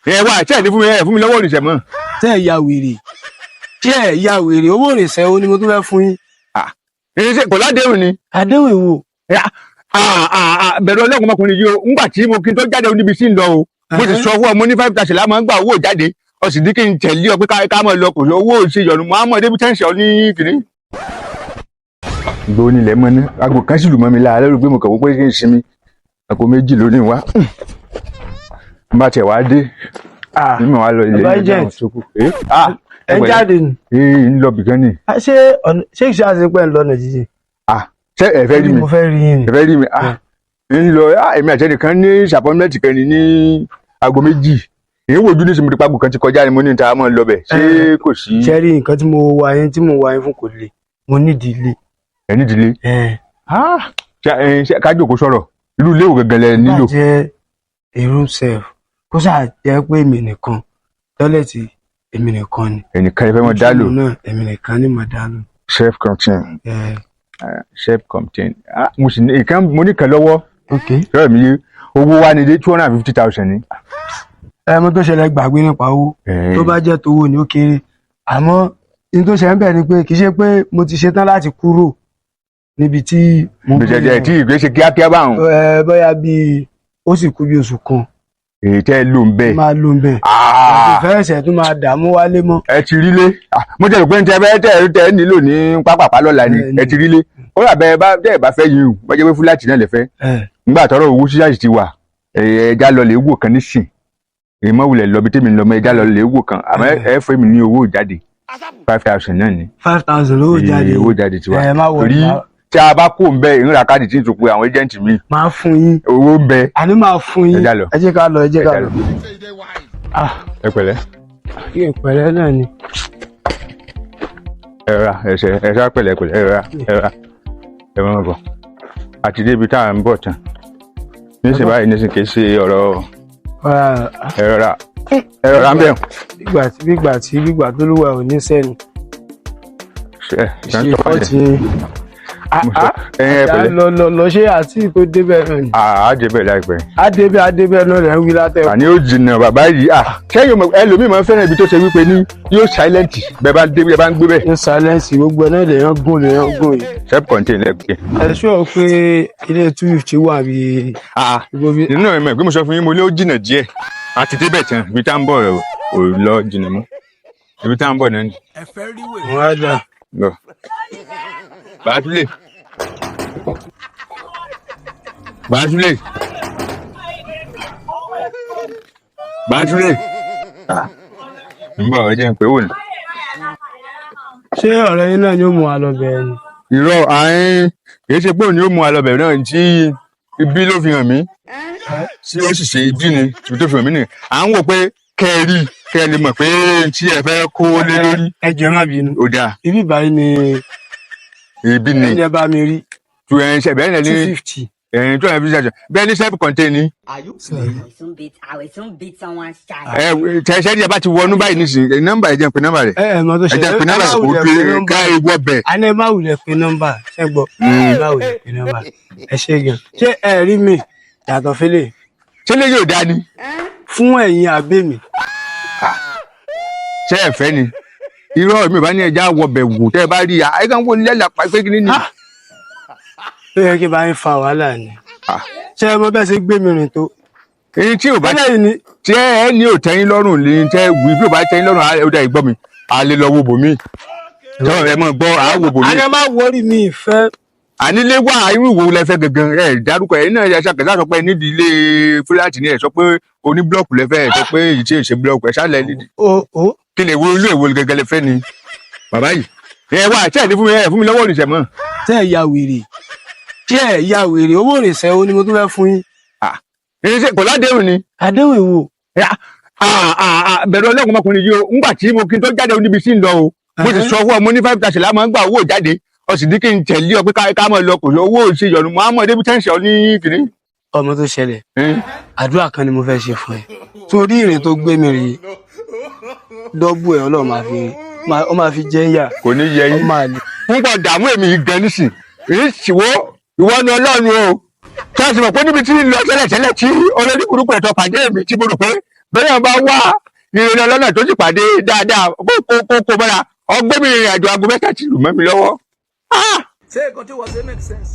ẹ wá ṣe ní fún mi lọ́wọ́ òrìṣẹ́ mọ́. tẹ́ ẹ̀ ya wèrè tí ẹ̀ ya wèrè owó òrìṣẹ́ o ni mo tún fẹ́ fún yín. ìrìnsẹ̀ kò ládéhùn ni. àdéhùn èwo. bẹ̀rù ọlọ́run ọmọkùnrin yìí o ńgbà tí mo kí n tó jáde níbi sí ń lọ o mo sì sọ fún ọ mo ní 5,000 la máa ń gba owó jáde ọ sì ní kí n tẹ̀lé ọ pé ká mọ̀ lọ kò sí owó ìṣèyọnu Muhammed débi tẹ́ǹsì ọ ní kìnní. gbogbo nílẹ̀ mọ́ ní aago kan sì lù mọ́ mi lára lẹ́rù pé mo kàn wọ́n pé kí n sinmi aago 2 lónìí wá n bá tiẹ̀ wá dé ní mo wá lọ ilé ìjọba sókú. ẹ jáde ni. ń lọ bìkan ni. ṣé ìṣe àṣepẹ́ ń lọ nàìjíríà. ṣé ẹ fẹ́ rí mi mo fẹ́ rí yín ni. ẹ fẹ́ rí mi ń lọ èmi àtẹnìkan ní ṣàpọ́nmẹ́tì kan ní aago 2 èyí wojú ní sinmi pàgò kan ti kọjá ni mo ní ta mọ́ lọ bẹ̀ ṣé kò sí. ṣe rí nǹkan tí mo wá yín fún kò le mo nídìí ilé. ẹ nídìí ilé. kájò kó sọ̀rọ̀ irú ilé wo gẹ́gẹ́ lẹ nílò. bá jẹ́ a room self kó sáà jẹ́ pé èmi nìkan tọ́lẹ̀tì èmi nìkan ni. ẹnìkan ẹ fẹ́ mọ dá lò. náà èmi nìkan ni mo dá lò. self contained. self contained. mo sì ní ìkan mo ní kan lọ́wọ́. ok sọ̀rọ̀ mi yé owó wa ni dé 250,000 ni. mo tó ṣẹlẹ̀ gbàgbé nípa owó tó bá jẹ́ tówó ni ó kéré àmọ́ ní tó ṣe ń bẹ̀ ni pé kì í ṣe pé mo ti ṣetán láti kúrò níbi tí mo gbé jẹjẹ tí ìgbésẹ̀ kíákíá báwọn. bóyá bíi ó sì kú bí oṣù kan. èyí tẹ́ ló ń bẹ́ẹ̀. máa ló ń bẹ́ẹ̀. ìfẹsẹ̀ tó máa dààmú wálé mọ́. ẹ ti rí lé mo jẹ́ pé tẹ́ nílò ní pápápá lọ́la ni ẹ ti rí lé ó rà bẹ́ẹ̀ bá fẹ́ yín o bọ́jẹ́ pé fúláàtì náà lè fẹ́. nígbà tọ́rọ̀ owó ṣíṣàṣì ti wà ẹja lọ lè wò kan nísìn èmi wulẹ̀ lọ bí tèmi lọ mọ ẹja lọ lè wò kan àmọ́ ẹ fẹ́ mi ní owó jáde 5,000 náà ni. 5,000 owó jáde. owó jáde ti wà torí tí a bá kó ń bẹ ìrora káàdì tí n tún pe àwọn ẹjẹǹtì mi. máa fún yín. owó ń bẹ. àní máa fún yín. ẹ jẹ́ ká lọ ẹ jẹ́ ká lọ. ẹ pẹ̀lẹ́. ẹ pẹ̀lẹ́ náà ni. ẹ ra ẹsẹ pẹ̀lẹ́ ẹ ra ẹ mọ bọ àti débi tá à ń bọ̀ tán nísìnyí báyìí nísìnyí kì í ṣe ọ̀rọ̀ ẹ rọra ń bẹ̀. gbígbà tó lúwa ò ní sẹ́ni. ṣe fọ́ọ̀tì lọ ṣe àti tó débẹ̀ náà ni. a débẹ̀ láìpẹ́. adébẹ̀ náà rẹ̀ ń wí látẹ̀. àní ó jìnnà bàbá yìí sẹ́yìn ẹlòmíì máa ń fẹ́ràn ibi tó ṣe wípé ní yóò silent bẹ́ẹ̀ bá ń gbé bẹ́ẹ̀. ní silence gbogbo ẹ̀ náà lèèyàn gùn yìí. self contained lẹ́gbẹ̀ẹ́. ẹ ṣọ́ pé ilé 250 wà bí. nínú ẹ̀mọ́ ìgbé mo sọ fún yín mo lé ó jìnnà díẹ̀ àti débẹ̀ tán ibi tá ń bọ̀ rẹ̀ ò lọ jìnnà mọ́ ibi tá ń bọ̀ náà ni. ẹ fẹ́ rí wèé. wọ́n á dà. Bàtúlẹ̀. Bàtúlẹ̀. Bàtúlẹ̀. Nígbà wọ́n jẹ́ ń pé wò ní. ṣé ọ̀rẹ́ yín náà ni ó mú wa lọ bẹ̀rẹ̀ ni. Irọ́ àárín kìí ṣe pé òun ni ó mú wa lọ bẹ̀rẹ̀ náà tí ibi ló fi hàn mí. Tí ó sì ṣe ibi ni ibi tó fi hàn mí nìyẹn. À ń wò pé kẹ́ẹ̀rí kẹ́ẹ̀ lè mọ̀ pé tí ẹ fẹ́ kó lé lórí. Ẹ jẹ́ má bínú. Ó dáa. Ibi báyìí ni. Ibi ni. Ẹni ẹ bá mi rí. Tu ẹ̀ ń ṣe bẹ́ẹ̀ ni. 250. 250 bẹ́ẹ̀ ni self contained ni. Tẹ̀sẹ̀ díẹ̀ bá ti wọnú báyìí nísìnyí nọ́mbà ẹ̀ jẹ́ pé nọ́mbà rẹ̀. Mọ tó ṣe ẹ̀ jẹ́ pé nọ́mbà kò gbé ká ewu ọbẹ̀. Àná ẹ má wulẹ̀ pé nọ́mbà ṣe gbọ́ ẹ má wulẹ̀ pé nọ́mbà ẹ ṣe gan. Ṣé ẹ rí mi yàtọ̀ fẹ́lẹ̀? Ṣé lè yóò dá ni? Fún ẹ̀yin àbẹ́ mi. Ṣé ẹ fẹ́ ni? Irọ́ mi ò bá ní ẹja wọbẹ̀ wò tẹ́ ẹ bá rí i kan wọ́n lẹ́la pa pé kí ni. Ó yẹ kí n bá yín fa wàhálà ni. Ṣé ẹ mọ bẹ́ẹ̀ ṣe gbé mi rìn tó? Èyí tí ò bá tí ẹ ní ò tẹ́yìn lọ́rùn ní tẹ́ wí bí ò bá tẹ́yìn lọ́rùn ó dá ìgbọ́ mi a lè lọ wo bòmí. Ṣé ẹ mọ̀ gbọ́ àá wo bòmí. Àná máa wọrí mi ìfẹ́. Ànílé wà irú ìwò lẹ́fẹ́ gangan ẹ̀ dárúkọ ẹ̀ náà ṣe àkẹ́sà sọ pé nídìí ilé fúláàtì ni ẹ̀ sọ pé oní búlọ̀kù lẹ́fẹ́ ẹ̀ sọ pé èyí tí ì ṣe búlọ̀kù ẹ̀ ṣálẹ̀ nídìí. Kí lè wo ilé ìwò gẹ́gẹ́ lẹ́fẹ́ ni bàbá yìí. Ẹ wá tí ẹ̀ ní fún mi lọ́wọ́ òrìṣẹ́ mọ́. Tẹ́ ẹ̀ ya wèrè tí ẹ̀ ya wèrè owó òrìṣẹ́ o ni mo tún fẹ́ fún yín. Ìrìnsẹ̀ kò ládéhùn ni. Àdéhùn èwo. Bẹ̀rù ọlọ́run ọmọkùnrin yìí o ńgbà tí mo kí n tó jáde níbi sí ń lọ o mo sì sọ fún ọ mo ní 5,000 la máa ń gba owó jáde ọ sì ní kí n tẹ̀lé ọ pé ká mọ̀ lọ kò sí owó ìṣèyọnu Muhammed débi tẹ́ǹsì ọ ní kìnní. Ọmọ tó ṣẹlẹ̀ àdúrà kan ni mo fẹ́ ṣe fún ẹ torí ìrìn tó gbé mi rèé dọ́bù ẹ̀ ọlọ́run máa fi jẹ́ yà. Kò ní yẹ yín ń gbọ́ dààmú èmi gan nísìn ìṣìwọ́ ìwọ ni ọlọ́run o tí a sì mọ̀ pé níbi tí ń lọ tẹ́lẹ̀tẹ́lẹ̀ tí olórí burúkú ẹ̀tọ́ pàdé mi tí mo rò pé bẹ́ẹ̀ bá wá ìrìn ọlọ́nà tó sì pàdé dáadáa kó mọ́ra ọgbẹ́ mi rìnrìn àjò aago mẹ́ta ti lù mọ́ mi lọ́wọ́. ṣé nǹkan tí wọ́n ṣe make sense.